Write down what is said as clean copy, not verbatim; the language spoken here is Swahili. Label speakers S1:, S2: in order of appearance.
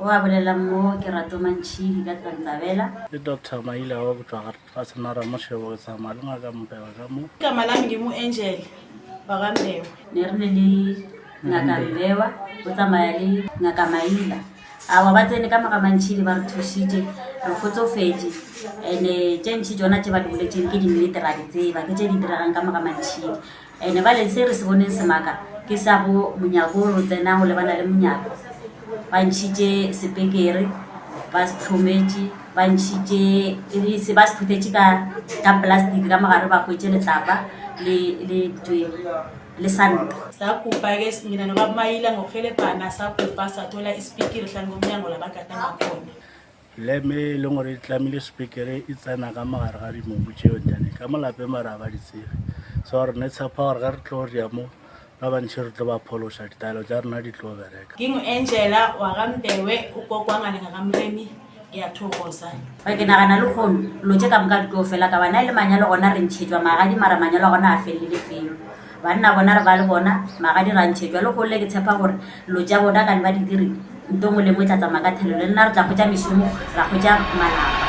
S1: Wa bolela mo ke Rato Mantšhidi ka Tlantabela.
S2: Le Dr. Maila wa go ga Senara Moshebo sa malunga ka mpeba ka mo.
S3: Igama lami ngimu-Angel Bakambewa.
S1: Ne re le Ngaka Mbewa o tsamaya le Ngaka Maila. Awa ba tsene ka Ngaka Mantšhidi ba re thusitse re kgotsofetse ene tše ntši tsona tše ba di boletseng ke di-military ra di tseba ke tše di diregang ka Ngaka Mantšhidi ene ba le se re se boneng semaka ke sa bo monyako o re tsenang go lebana le monyako ba ntšhitše sepekere ba se tlhometše ba ntšhitše se ba se phuthetše ka plastic ka mogare ba hwetše letlapa le santa
S3: Sakupa-ke mina noBamayila ngokuhelebhana sakupa sathola isipikiri hlanu ngomnyango labagadanga khona.
S2: Le me le gore tlamile speaker e tsena ka mogare ga dimobu tšeo njane ka molape mara ba di tsebe so re ne tshepa gore ga re tlo ria mo ba bantši re tlo ba phološa ditaelo tša rena di tlo bereka.
S3: Ngingu-Angela Wakambewe ugokwangane ngakamremi ngiyathokoza.
S1: ba ke nagana le kgono lo tše ka moka di tlo fela ka bana le manyalo gona re ntšhetšwa magadi mara manyalo gona a felele felo banna bona re ba le bona magadi ra ntšhetšwa le kgolo le ke tshepa gore lo tša bona ka ne ba di dire ntongwe le mo e tla tsamaya ka thelelo le nna re tla kgwetša mešomo ra kgwetša malapa.